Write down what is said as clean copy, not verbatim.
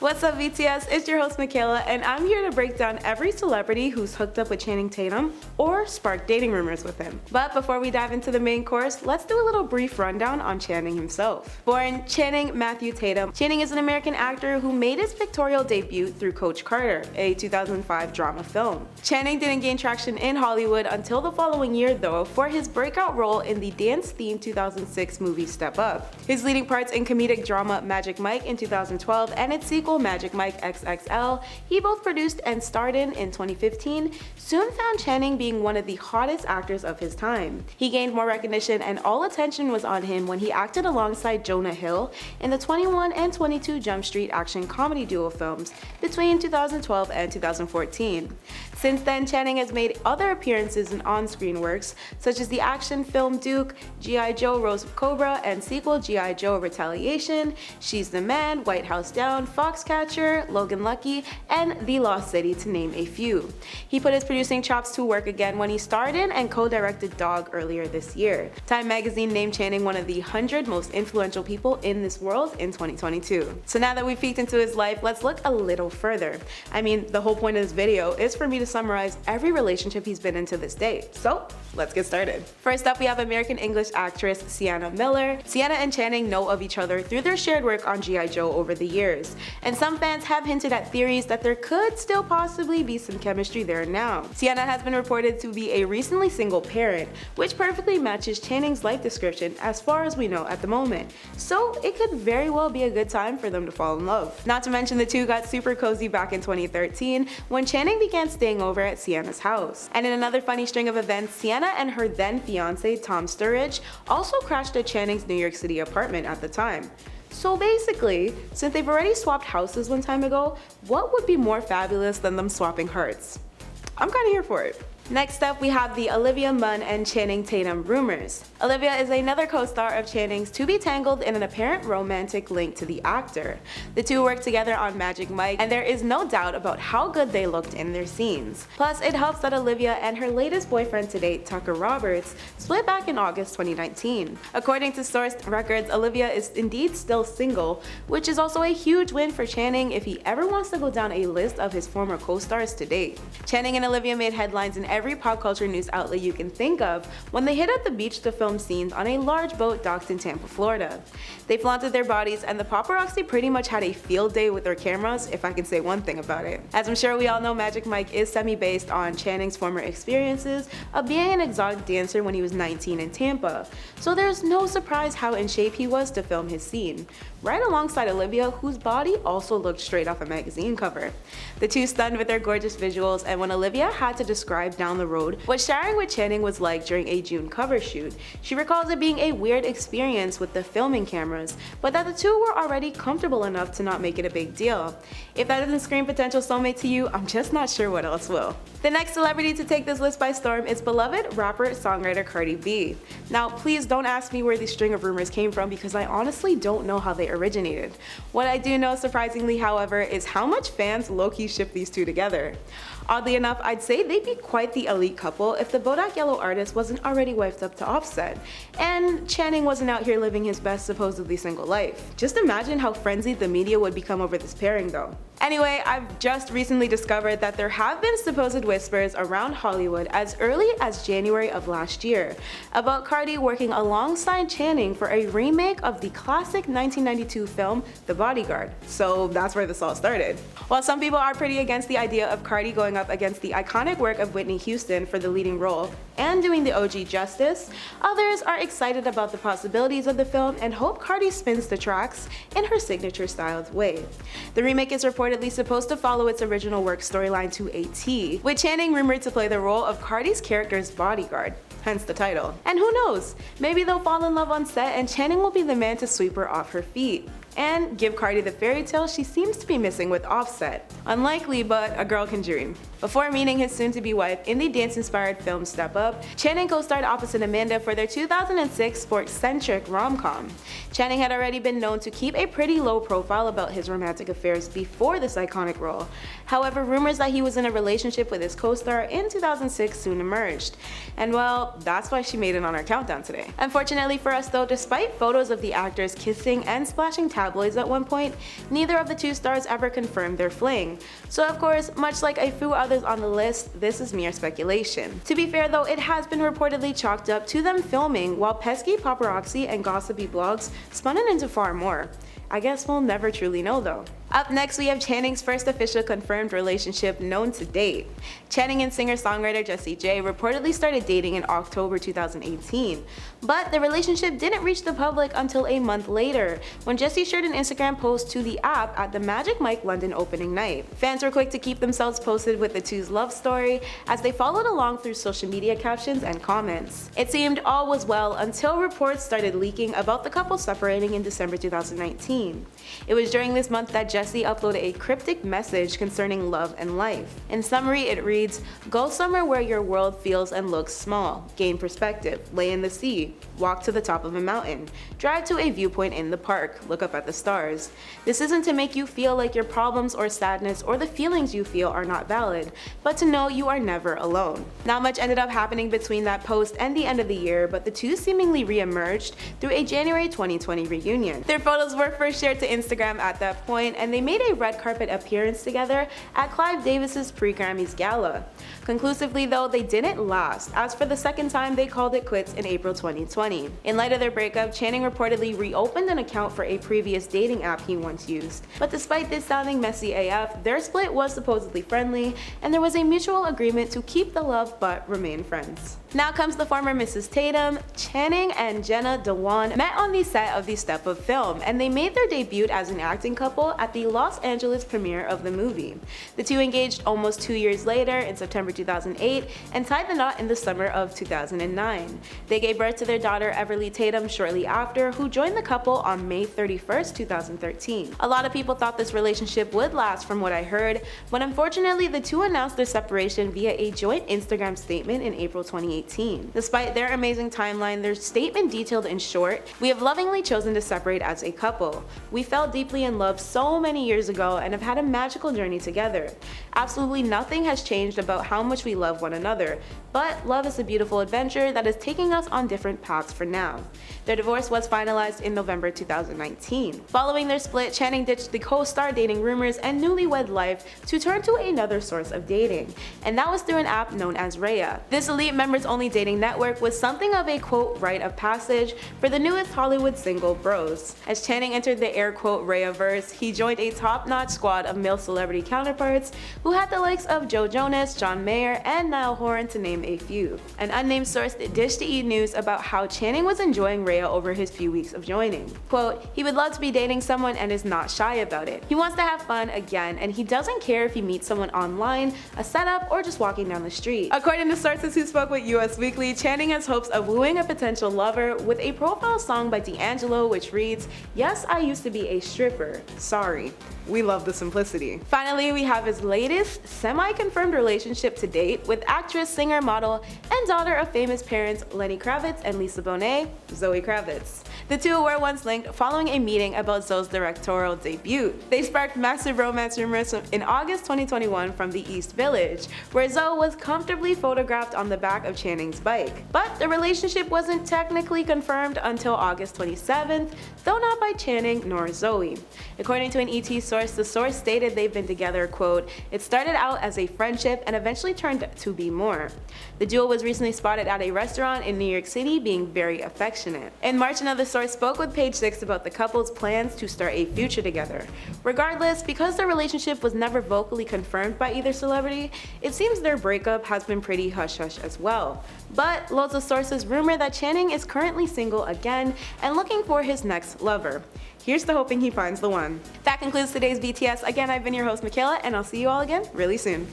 What's up BTS, it's your host Michaela and I'm here to break down every celebrity who's hooked up with Channing Tatum or sparked dating rumors with him. But before we dive into the main course, let's do a little brief rundown on Channing himself. Born Channing Matthew Tatum, Channing is an American actor who made his pictorial debut through Coach Carter, a 2005 drama film. Channing didn't gain traction in Hollywood until the following year though for his breakout role in the dance-themed 2006 movie Step Up. His leading parts in comedic drama Magic Mike in 2012 and its sequel Magic Mike XXL, he both produced and starred in 2015, soon found Channing being one of the hottest actors of his time. He gained more recognition and all attention was on him when he acted alongside Jonah Hill in the 21 and 22 Jump Street action comedy duo films between 2012 and 2014. Since then, Channing has made other appearances in on-screen works such as the action film Duke, G.I. Joe Rose of Cobra, and sequel G.I. Joe Retaliation, She's the Man, White House Down, Foxcatcher, Logan Lucky, and The Lost City to name a few. He put his producing chops to work again when he starred in and co-directed Dog earlier this year. Time magazine named Channing one of the 100 most influential people in this world in 2022. So now that we've peeked into his life, let's look a little further. I mean, the whole point of this video is for me to summarize every relationship he's been in to this day. So let's get started. First up, we have American English actress Sienna Miller. Sienna and Channing know of each other through their shared work on G.I. Joe over the years, and some fans have hinted at theories that there could still possibly be some chemistry there now. Sienna has been reported to be a recently single parent, which perfectly matches Channing's life description as far as we know at the moment, so it could very well be a good time for them to fall in love. Not to mention the two got super cozy back in 2013 when Channing began staying over at Sienna's house. And in another funny string of events, Sienna and her then fiance Tom Sturridge also crashed at Channing's New York City apartment at the time. So basically, since they've already swapped houses one time ago, what would be more fabulous than them swapping hearts? I'm kinda here for it. Next up, we have the Olivia Munn and Channing Tatum rumors. Olivia is another co-star of Channing's to be tangled in an apparent romantic link to the actor. The two worked together on Magic Mike, and there is no doubt about how good they looked in their scenes. Plus, it helps that Olivia and her latest boyfriend to date, Tucker Roberts, split back in August 2019. According to sourced records, Olivia is indeed still single, which is also a huge win for Channing if he ever wants to go down a list of his former co-stars to date. Channing and Olivia made headlines in every pop culture news outlet you can think of when they hit up the beach to film scenes on a large boat docked in Tampa, Florida. They flaunted their bodies and the paparazzi pretty much had a field day with their cameras, if I can say one thing about it. As I'm sure we all know, Magic Mike is semi-based on Channing's former experiences of being an exotic dancer when he was 19 in Tampa, so there's no surprise how in shape he was to film his scene, right alongside Olivia, whose body also looked straight off a magazine cover. The two stunned with their gorgeous visuals, and when Olivia had to describe down the road what sharing with Channing was like during a June cover shoot, she recalls it being a weird experience with the filming cameras, but that the two were already comfortable enough to not make it a big deal. If that doesn't scream potential soulmate to you, I'm just not sure what else will. The next celebrity to take this list by storm is beloved rapper-songwriter Cardi B. Now, please don't ask me where these string of rumors came from because I honestly don't know how they originated. What I do know, surprisingly, however, is how much fans low-key ship these two together. Oddly enough, I'd say they'd be quite the elite couple if the Bodak Yellow artist wasn't already wifed up to Offset, and Channing wasn't out here living his best supposedly single life. Just imagine how frenzied the media would become over this pairing though. Anyway, I've just recently discovered that there have been supposed whispers around Hollywood as early as January of last year about Cardi working alongside Channing for a remake of the classic 1992 film The Bodyguard. So that's where this all started. While some people are pretty against the idea of Cardi going up against the iconic work of Whitney Houston for the leading role and doing the OG justice, others are excited about the possibilities of the film and hope Cardi spins the tracks in her signature styled way. The remake is reportedly supposed to follow its original work storyline to a T, with Channing rumored to play the role of Cardi's character's bodyguard, hence the title. And who knows, maybe they'll fall in love on set and Channing will be the man to sweep her off her feet and give Cardi the fairy tale she seems to be missing with Offset. Unlikely, but a girl can dream. Before meeting his soon-to-be wife in the dance-inspired film Step Up, Channing co-starred opposite Amanda for their 2006 sports-centric rom-com. Channing had already been known to keep a pretty low profile about his romantic affairs before this iconic role. However, rumors that he was in a relationship with his co-star in 2006 soon emerged. And well, that's why she made it on our countdown today. Unfortunately for us though, despite photos of the actors kissing and splashing towels tabloids at one point, neither of the two stars ever confirmed their fling. So of course, much like a few others on the list, this is mere speculation. To be fair though, it has been reportedly chalked up to them filming, while pesky paparazzi and gossipy blogs spun it into far more. I guess we'll never truly know though. Up next, we have Channing's first official confirmed relationship known to date. Channing and singer-songwriter Jessie J reportedly started dating in October 2018, but the relationship didn't reach the public until a month later, when Jessie shared an Instagram post to the app at the Magic Mike London opening night. Fans were quick to keep themselves posted with the two's love story as they followed along through social media captions and comments. It seemed all was well until reports started leaking about the couple separating in December 2019. It was during this month that Jessie uploaded a cryptic message concerning love and life. In summary, it reads, "Go somewhere where your world feels and looks small. Gain perspective. Lay in the sea. Walk to the top of a mountain. Drive to a viewpoint in the park. Look up at the stars. This isn't to make you feel like your problems or sadness or the feelings you feel are not valid, but to know you are never alone." Not much ended up happening between that post and the end of the year, but the two seemingly re-emerged through a January 2020 reunion. Their photos were first shared to Instagram at that point, and they made a red carpet appearance together at Clive Davis's pre-Grammys gala. Conclusively though, they didn't last, as for the second time they called it quits in April 2020. In light of their breakup, Channing reportedly reopened an account for a previous dating app he once used. But despite this sounding messy AF, their split was supposedly friendly, and there was a mutual agreement to keep the love but remain friends. Now comes the former Mrs. Tatum. Channing and Jenna Dewan met on the set of the Step Up film, and they made their debut as an acting couple at the Los Angeles premiere of the movie. The two engaged almost 2 years later in September 2008 and tied the knot in the summer of 2009. They gave birth to their daughter Everly Tatum shortly after, who joined the couple on May 31st, 2013. A lot of people thought this relationship would last from what I heard, but unfortunately the two announced their separation via a joint Instagram statement in April 2018. Despite their amazing timeline, their statement detailed in short, "We have lovingly chosen to separate as a couple. We fell deeply in love so many years ago and have had a magical journey together. Absolutely nothing has changed about how much we love one another, but love is a beautiful adventure that is taking us on different paths for now." Their divorce was finalized in November 2019. Following their split, Channing ditched the co-star dating rumors and newlywed life to turn to another source of dating, and that was through an app known as Raya. This elite members-only dating network was something of a quote rite of passage for the newest Hollywood single bros. As Channing entered the air quote Raya-verse, he joined a top-notch squad of male celebrity counterparts who had the likes of Joe Jonas, John Mayer, and Niall Horan to name a few. An unnamed source dished to E! News about how Channing was enjoying Raya over his few weeks of joining. Quote, "He would love to be dating someone and is not shy about it. He wants to have fun again, and he doesn't care if he meets someone online, a setup, or just walking down the street." According to sources who spoke with US Weekly, Channing has hopes of wooing a potential lover with a profile song by D'Angelo which reads, "Yes, I used to be a stripper. Sorry." We love the simplicity. Finally, we have his latest semi-confirmed relationship to date with actress, singer, model, and daughter of famous parents Lenny Kravitz and Lisa Bonet, Zoe Kravitz. The two were once linked following a meeting about Zoe's directorial debut. They sparked massive romance rumors in August 2021 from the East Village, where Zoe was comfortably photographed on the back of Channing's bike. But the relationship wasn't technically confirmed until August 27th, though not by Channing nor Zoe. According to an ET source, the source stated they've been together, quote, "It started out as a friendship and eventually turned to be more." The duo was recently spotted at a restaurant in New York City being very affectionate. In March, another source spoke with Page Six about the couple's plans to start a future together. Regardless, because their relationship was never vocally confirmed by either celebrity, it seems their breakup has been pretty hush-hush as well. But loads of sources rumor that Channing is currently single again and looking for his next lover. Here's to hoping he finds the one. That concludes today's BTS. Again, I've been your host, Michaela, and I'll see you all again really soon.